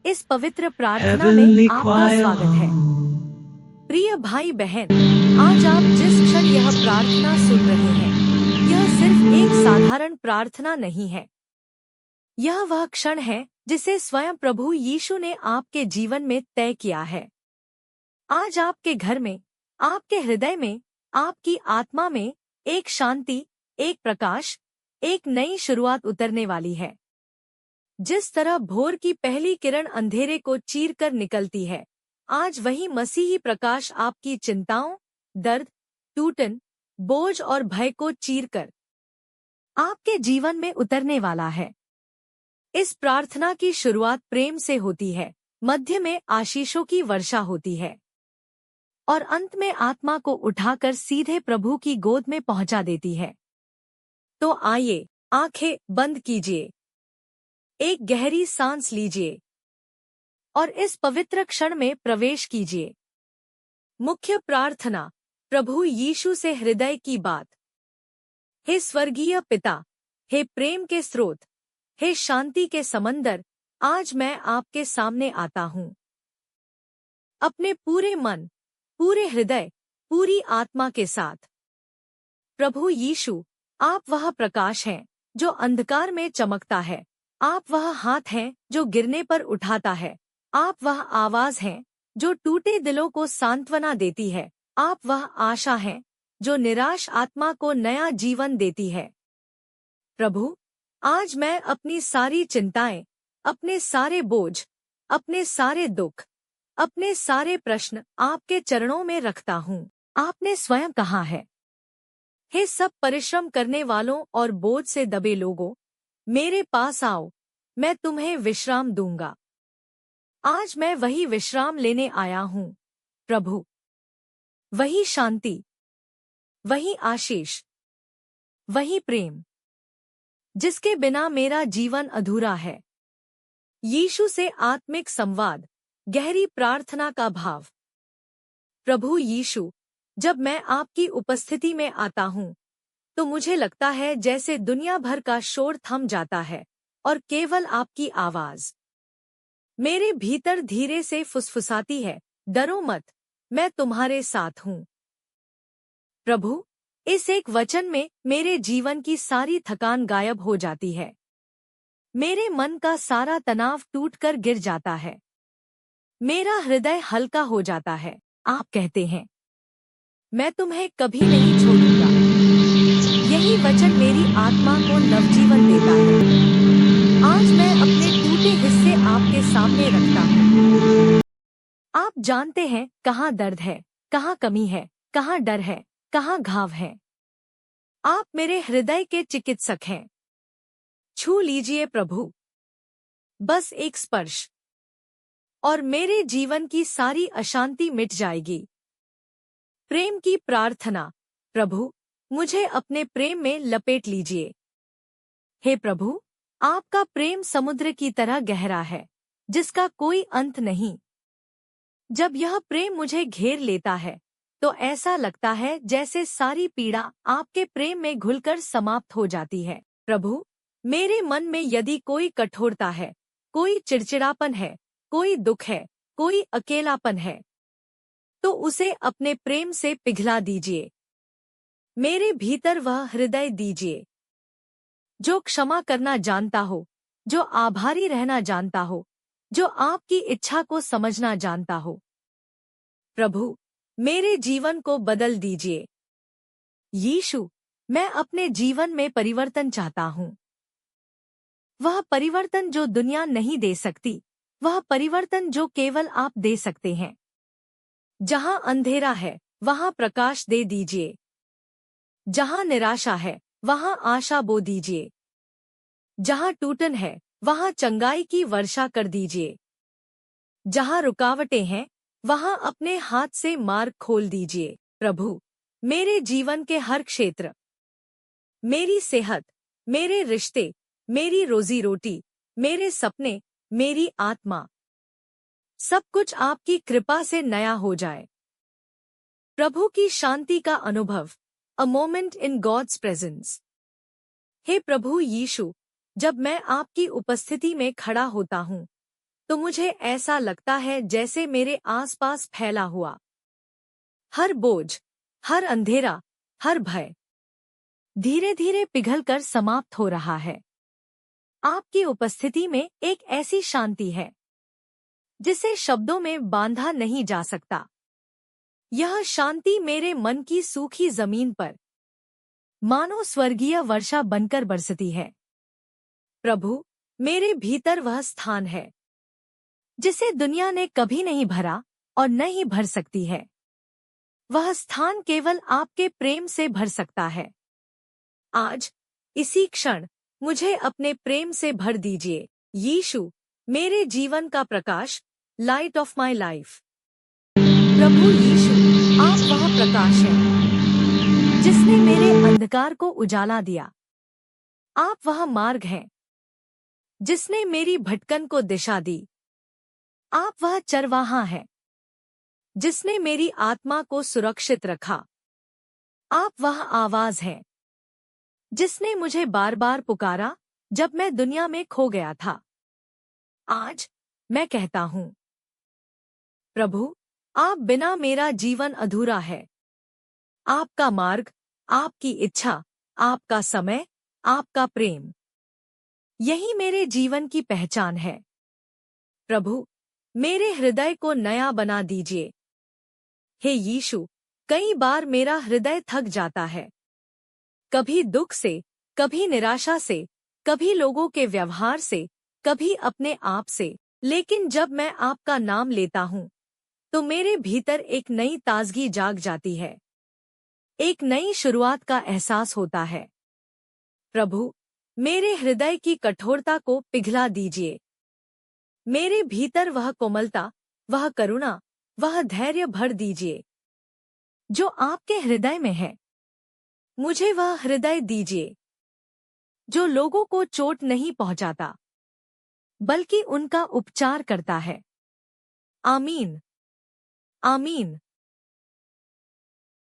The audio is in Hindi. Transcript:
इस पवित्र प्रार्थना में Heavenly आपका choir. स्वागत है। प्रिय भाई बहन, आज आप जिस क्षण यह प्रार्थना सुन रहे हैं, यह सिर्फ एक साधारण प्रार्थना नहीं है। यह वह क्षण है जिसे स्वयं प्रभु यीशु ने आपके जीवन में तय किया है। आज आपके घर में, आपके हृदय में, आपकी आत्मा में एक शांति, एक प्रकाश, एक नई शुरुआत उतरने वाली है। जिस तरह भोर की पहली किरण अंधेरे को चीर कर निकलती है, आज वही मसीही प्रकाश आपकी चिंताओं, दर्द, टूटन, बोझ और भय को चीरकर आपके जीवन में उतरने वाला है। इस प्रार्थना की शुरुआत प्रेम से होती है, मध्य में आशीषों की वर्षा होती है और अंत में आत्मा को उठाकर सीधे प्रभु की गोद में पहुंचा देती है। तो आइए, आंखें बंद कीजिए, एक गहरी सांस लीजिए और इस पवित्र क्षण में प्रवेश कीजिए। मुख्य प्रार्थना, प्रभु यीशु से हृदय की बात। हे स्वर्गीय पिता, हे प्रेम के स्रोत, हे शांति के समंदर, आज मैं आपके सामने आता हूँ। अपने पूरे मन, पूरे हृदय, पूरी आत्मा के साथ। प्रभु यीशु, आप वह प्रकाश हैं जो अंधकार में चमकता है। आप वह हाथ हैं जो गिरने पर उठाता है। आप वह आवाज हैं जो टूटे दिलों को सांत्वना देती है। आप वह आशा हैं जो निराश आत्मा को नया जीवन देती है। प्रभु, आज मैं अपनी सारी चिंताएं, अपने सारे बोझ, अपने सारे दुख, अपने सारे प्रश्न आपके चरणों में रखता हूँ। आपने स्वयं कहा है, हे सब परिश्रम करने वालों और बोझ से दबे लोगों, मेरे पास आओ, मैं तुम्हें विश्राम दूंगा। आज मैं वही विश्राम लेने आया हूँ, प्रभु। वही शांति, वही आशीष, वही प्रेम, जिसके बिना मेरा जीवन अधूरा है। यीशु से आत्मिक संवाद, गहरी प्रार्थना का भाव। प्रभु यीशु, जब मैं आपकी उपस्थिति में आता हूँ, तो मुझे लगता है जैसे दुनिया भर का शोर थम जाता है और केवल आपकी आवाज मेरे भीतर धीरे से फुसफुसाती है, डरो मत, मैं तुम्हारे साथ हूँ। प्रभु, इस एक वचन में मेरे जीवन की सारी थकान गायब हो जाती है। मेरे मन का सारा तनाव टूटकर गिर जाता है। मेरा हृदय हल्का हो जाता है। आप कहते हैं, मैं तुम्हें कभी नहीं छोड़ूंगा। यही वचन मेरी आत्मा को नवजीवन देता है। आज मैं अपने टूटे हिस्से आपके सामने रखता हूँ। आप जानते हैं कहाँ दर्द है, कहाँ कमी है, कहाँ डर है, कहाँ घाव है। आप मेरे हृदय के चिकित्सक हैं। छू लीजिए प्रभु, बस एक स्पर्श और मेरे जीवन की सारी अशांति मिट जाएगी। प्रेम की प्रार्थना, प्रभु, मुझे अपने प्रेम में लपेट लीजिए। हे प्रभु, आपका प्रेम समुद्र की तरह गहरा है, जिसका कोई अंत नहीं। जब यह प्रेम मुझे घेर लेता है, तो ऐसा लगता है जैसे सारी पीड़ा आपके प्रेम में घुलकर समाप्त हो जाती है। प्रभु, मेरे मन में यदि कोई कठोरता है, कोई चिड़चिड़ापन है, कोई दुख है, कोई अकेलापन है, तो उसे अपने प्रेम से पिघला दीजिए। मेरे भीतर वह हृदय दीजिए जो क्षमा करना जानता हो, जो आभारी रहना जानता हो, जो आपकी इच्छा को समझना जानता हो। प्रभु, मेरे जीवन को बदल दीजिए। यीशु, मैं अपने जीवन में परिवर्तन चाहता हूँ। वह परिवर्तन जो दुनिया नहीं दे सकती, वह परिवर्तन जो केवल आप दे सकते हैं। जहाँ अंधेरा है, वहाँ प्रकाश दे दीजिए। जहाँ निराशा है, वहाँ आशा बो दीजिए। जहाँ टूटन है, वहाँ चंगाई की वर्षा कर दीजिए। जहाँ रुकावटें हैं, वहाँ अपने हाथ से मार्ग खोल दीजिए। प्रभु, मेरे जीवन के हर क्षेत्र, मेरी सेहत, मेरे रिश्ते, मेरी रोजी रोटी, मेरे सपने, मेरी आत्मा, सब कुछ आपकी कृपा से नया हो जाए। प्रभु की शांति का अनुभव, a moment in God's presence. हे प्रभु यीशु, जब मैं आपकी उपस्थिति में खड़ा होता हूँ, तो मुझे ऐसा लगता है जैसे मेरे आसपास फैला हुआ हर बोझ, हर अंधेरा, हर भय धीरे धीरे पिघलकर समाप्त हो रहा है। आपकी उपस्थिति में एक ऐसी शांति है जिसे शब्दों में बांधा नहीं जा सकता। यह शांति मेरे मन की सूखी जमीन पर मानो स्वर्गीय वर्षा बनकर बरसती है। प्रभु, मेरे भीतर वह स्थान है जिसे दुनिया ने कभी नहीं भरा और न ही भर सकती है। वह स्थान केवल आपके प्रेम से भर सकता है। आज, इसी क्षण, मुझे अपने प्रेम से भर दीजिए। यीशु, मेरे जीवन का प्रकाश, लाइट ऑफ माई लाइफ। प्रभु यीशु, आप वह प्रकाश हैं जिसने मेरे अंधकार को उजाला दिया। आप वह मार्ग हैं जिसने मेरी भटकन को दिशा दी। आप वह चरवाहा हैं जिसने मेरी आत्मा को सुरक्षित रखा। आप वह आवाज हैं जिसने मुझे बार बार पुकारा जब मैं दुनिया में खो गया था। आज मैं कहता हूँ, प्रभु, आप बिना मेरा जीवन अधूरा है। आपका मार्ग, आपकी इच्छा, आपका समय, आपका प्रेम, यही मेरे जीवन की पहचान है। प्रभु, मेरे हृदय को नया बना दीजिए। हे यीशु, कई बार मेरा हृदय थक जाता है, कभी दुख से, कभी निराशा से, कभी लोगों के व्यवहार से, कभी अपने आप से। लेकिन जब मैं आपका नाम लेता हूँ तो मेरे भीतर एक नई ताजगी जाग जाती है, एक नई शुरुआत का एहसास होता है। प्रभु, मेरे हृदय की कठोरता को पिघला दीजिए। मेरे भीतर वह कोमलता, वह करुणा, वह धैर्य भर दीजिए जो आपके हृदय में है। मुझे वह हृदय दीजिए जो लोगों को चोट नहीं पहुंचाता बल्कि उनका उपचार करता है। आमीन, आमीन।